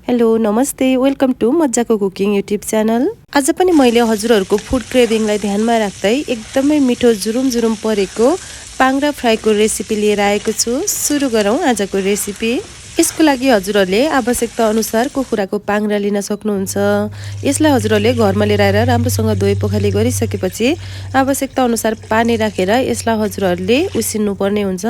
Hello नमस्ते welcome to मज्जाको cooking YouTube channel. आज पनि मैले हजुरहरूको फुड क्रेभिङलाई ध्यानमा राख्दै एकदमै मिठो जुरुम जुरुम परेको पाङ्ग्रा फ्राईको रेसिपी लिएर आएको छु। सुरु गरौँ आजको रेसिपी। यसको लागि हजुरहरूले आवश्यकता अनुसार कुखुराको पाङ्ग्रा लिन सक्नुहुन्छ। यसलाई हजुरहरूले घरमा लिएर आएर राम्रोसँग धोइ पोखाली गरिसकेपछि आवश्यकता अनुसार पानी राखेर यसलाई हजुरहरूले उसिन्नु पर्ने हुन्छ।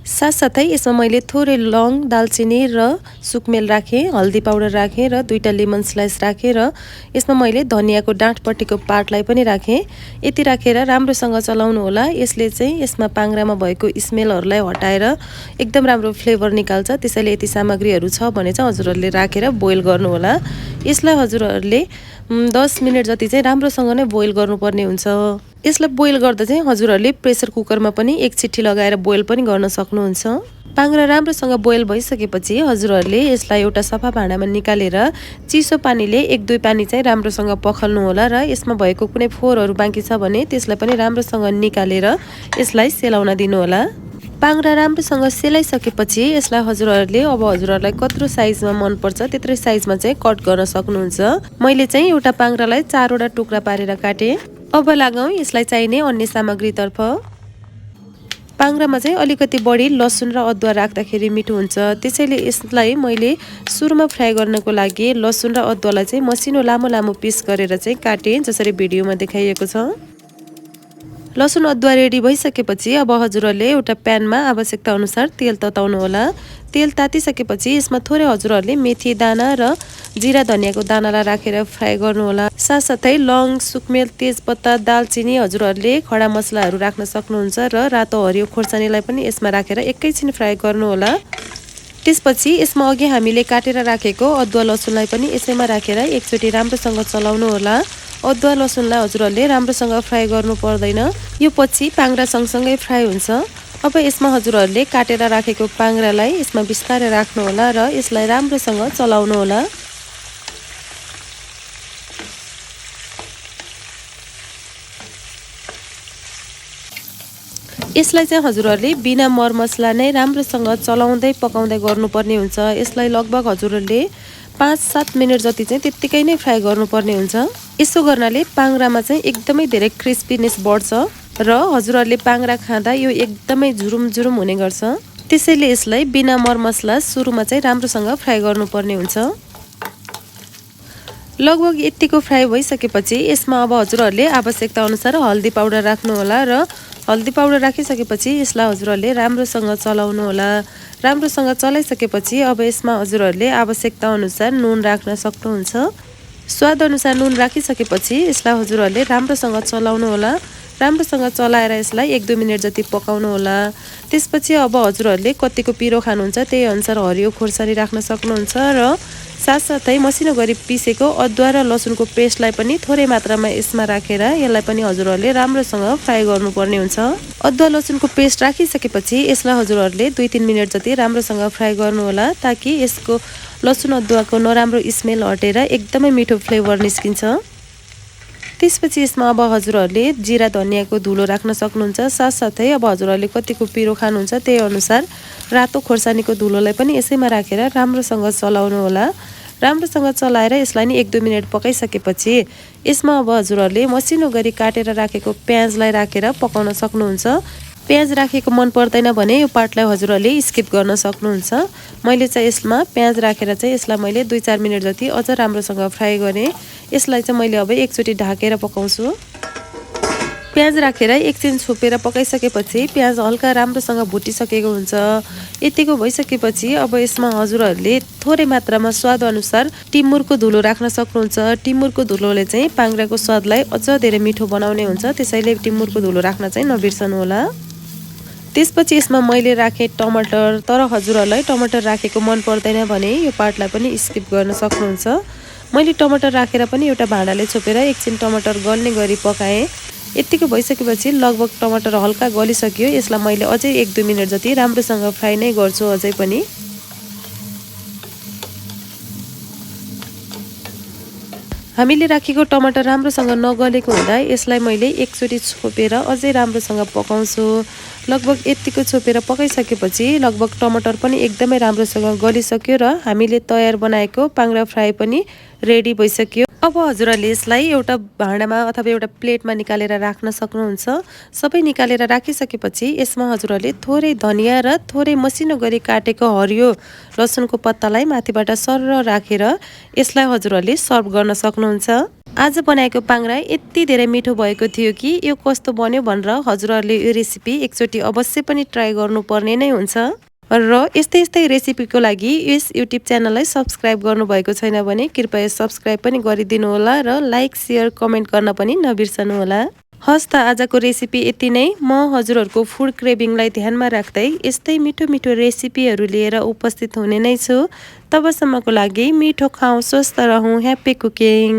साथसाथै यसमा मैले थोरै लौङ, दालचिनी र सुकमेल राखेँ, हल्दी पाउडर राखेँ र दुईटा लेमन स्लाइस राखेँ र यसमा मैले धनियाको डाँठपट्टिको पार्टलाई पनि राखेँ। यति राखेर राम्रोसँग चलाउनु होला। यसले चाहिँ यसमा पाङ्ग्रामा भएको स्मेलहरूलाई हटाएर एकदम राम्रो फ्लेभर निकाल्छ। त्यसैले यति सामग्रीहरू छ भने चाहिँ हजुरहरूले राखेर बोइल गर्नु होला। यसलाई हजुरहरूले 10 मिनेट जति चाहिँ राम्रोसँग नै बोइल गर्नुपर्ने हुन्छ। यसलाई बोइल गर्दा चाहिँ हजुरहरूले प्रेसर कुकरमा पनि एक छिट्टी लगाएर बोइल पनि गर्न सक्नुहुन्छ। पाङ्ग्रा राम्रोसँग बोइल भइसकेपछि हजुरहरूले यसलाई एउटा सफा भाँडामा निकालेर चिसो पानीले 1-2 पानी चाहिँ राम्रोसँग पखाल्नु होला र यसमा भएको कुनै फोहोरहरू बाँकी छ भने त्यसलाई पनि राम्रोसँग निकालेर यसलाई सेलाउन दिनु होला। पाङ्ग्रा राम्रोसँग सेलाइसकेपछि यसलाई हजुरहरूले अब हजुरहरूलाई कत्रो साइजमा मनपर्छ त्यत्रै साइजमा चाहिँ कट गर्न सक्नुहुन्छ। मैले चाहिँ एउटा पाङ्ग्रालाई 4वटा टुक्रा पारेर काटेँ। अब लागौँ यसलाई चाहिने अन्य सामग्रीतर्फ। पाङ्ग्रामा चाहिँ अलिकति बढी लसुन र अदुवा राख्दाखेरि मिठो हुन्छ। त्यसैले यसलाई मैले सुरुमा फ्राई गर्नको लागि लसुन र अदुवालाई चाहिँ मसिनो लामो लामो पिस गरेर चाहिँ काटेँ, जसरी भिडियोमा देखाइएको छ। लसुन अदुवा रेडी भइसकेपछि अब हजुरहरूले एउटा प्यानमा आवश्यकता अनुसार तेल तताउनु होला। तेल तातिसकेपछि यसमा थोरै हजुरहरूले मेथी दाना र जिरा धनियाको दानालाई राखेर फ्राई गर्नु होला। साथसाथै लौङ, सुकमेल, तेजपत्ता, दालचिनी हजुरहरूले खडा मसलाहरू राख्न सक्नुहुन्छ र रातो हरियो खोर्सानीलाई पनि यसमा राखेर एकैछिन फ्राई गर्नु होला। त्यसपछि यसमा अघि हामीले काटेर राखेको अदुवा लसुनलाई पनि यसैमा राखेर एकचोटि राम्रोसँग चलाउनु होला। अदुवा लसुनलाई हजुरहरूले राम्रोसँग फ्राई गर्नु पर्दैन, यो पछि पाङ्ग्रा सँगसँगै फ्राई हुन्छ। अब यसमा हजुरहरूले काटेर राखेको पाङ्ग्रालाई यसमा बिस्तारै राख्नु होला र यसलाई राम्रोसँग चलाउनु होला। यसलाई चाहिँ हजुरहरूले बिना मरमसला नै राम्रोसँग चलाउँदै पकाउँदै गर्नुपर्ने हुन्छ। यसलाई लगभग हजुरहरूले 5-7 मिनट जति चाहिँ त्यत्तिकै नै फ्राई गर्नुपर्ने हुन्छ। यसो गर्नाले पाङ्ग्रामा चाहिँ एकदमै धेरै क्रिस्पीनेस बढ्छ र हजुरहरूले पाङ्ग्रा खाँदा यो एकदमै जुरुम जुरुम हुने गर्छ। त्यसैले यसलाई बिना मरमसला सुरुमा चाहिँ राम्रोसँग फ्राई गर्नुपर्ने हुन्छ। लगभग यतिको फ्राई भइसकेपछि यसमा अब हजुरहरूले आवश्यकता अनुसार हल्दी पाउडर राख्नु होला र हल्दी पाउडर राखिसकेपछि यसलाई हजुरहरूले राम्रोसँग चलाउनु होला। राम्रोसँग चलाइसकेपछि अब यसमा हजुरहरूले आवश्यकता अनुसार नुन राख्न सक्नुहुन्छ। स्वाद अनुसार नुन राखिसकेपछि यसलाई हजुरहरूले राम्रोसँग चलाउनु होला। राम्रोसँग चलाएर यसलाई 1-2 मिनट जति पकाउनु होला। त्यसपछि अब हजुरहरूले कतिको पिरो खानुहुन्छ त्यही अनुसार हरियो खोर्सानी राख्न सक्नुहुन्छ र साथसाथै मसिनो गरी पिसेको अदुवा र लसुनको पेस्टलाई पनि थोरै मात्रामा यसमा राखेर यसलाई पनि हजुरहरूले राम्रोसँग फ्राई गर्नुपर्ने हुन्छ। अदुवा लसुनको पेस्ट राखिसकेपछि यसलाई हजुरहरूले 2-3 मिनट जति राम्रोसँग फ्राई गर्नु होला, ताकि यसको लसुन अदुवाको नराम्रो स्मेल हटेर एकदमै मिठो फ्लेभर निस्किन्छ। त्यसपछि यसमा अब हजुरहरूले जिरा धनियाको धुलो राख्न सक्नुहुन्छ। साथसाथै अब हजुरहरूले कतिको पिरो खानुहुन्छ त्यही अनुसार रातो खोर्सानीको धुलोलाई पनि यसैमा राखेर राम्रोसँग चलाउनु होला। राम्रोसँग चलाएर यसलाई नि 1-2 मिनट पकाइसकेपछि यसमा अब हजुरहरूले मसिनो गरी काटेर राखेको प्याजलाई राखेर पकाउन सक्नुहुन्छ। प्याज राखेको मन पर्दैन भने यो पार्टलाई हजुरहरूले स्किप गर्न सक्नुहुन्छ। मैले चाहिँ यसमा प्याज राखेर चाहिँ यसलाई मैले 2-4 मिनट जति अझ राम्रोसँग फ्राई गरेँ। यसलाई चाहिँ मैले अब एकचोटि ढाकेर पकाउँछु। प्याज राखेर एकछिन छोपेर पकाइसकेपछि प्याज हल्का राम्रोसँग भुटिसकेको हुन्छ। यतिको भइसकेपछि अब यसमा हजुरहरूले थोरै मात्रामा स्वाद अनुसार टिमुरको धुलो राख्न सक्नुहुन्छ। टिमुरको धुलोले चाहिँ पाङ्ग्राको स्वादलाई अझ धेरै मिठो बनाउने हुन्छ, त्यसैले टिमुरको धुलो राख्न चाहिँ नबिर्सनु होला। त्यसपछि यसमा मैले राखेँ टमाटर, तर हजुरहरूलाई टमाटर राखेको मन पर्दैन भने यो पार्टलाई पनि स्किप गर्न सक्नुहुन्छ। मैले टमाटर राखेर पनि एउटा भाँडाले छोपेर एकछिन टमाटर गल्ने गरी पकाएँ। यतिको भइसकेपछि लगभग टमाटर हल्का गलिसक्यो। यसलाई मैले अझै 1-2 मिनट जति राम्रोसँग फ्राई नै गर्छु अझै पनि। हामीले राखेको टमाटर राम्रोसँग नगलेको हुँदा यसलाई मैले एकचोटि छोपेर अझै राम्रोसँग पकाउँछु। लगभग यतिको छोपेर पकाइसकेपछि लगभग टमाटर पनि एकदमै राम्रोसँग गलिसक्यो र हामीले तयार बनाएको पाङ्ग्रा फ्राई पनि रेडी भइसक्यो। अब हजुरहरूले यसलाई एउटा भाँडामा अथवा एउटा प्लेटमा निकालेर राख्न सक्नुहुन्छ। सबै निकालेर राखिसकेपछि यसमा हजुरहरूले थोरै धनियाँ र थोरै मसिनो गरी काटेको हरियो लसुनको पत्तालाई माथिबाट सरर राखेर यसलाई हजुरहरूले सर्भ गर्न सक्नुहुन्छ। आज बनाएको पाङ्ग्रा यति धेरै मिठो भएको थियो कि यो कस्तो बन्यो भनेर हजुरहरूले यो रेसिपी एकचोटि अवश्य पनि ट्राई गर्नुपर्ने नै हुन्छ। र यस्तै रेसिपीको लागि यस युट्युब च्यानललाई सब्स्क्राइब गर्नुभएको छैन भने कृपया सब्स्क्राइब पनि गरिदिनु होला र लाइक सेयर कमेन्ट गर्न पनि नबिर्सनु होला। हस् त आजको रेसिपी यति नै। म हजुरहरूको फुड क्रेभिङलाई ध्यानमा राख्दै यस्तै मिठो मिठो रेसिपीहरू लिएर उपस्थित हुने नै छु। तबसम्मको लागि मिठो खाऊ, स्वस्थ रहौँ, ह्याप्पी कुकिङ।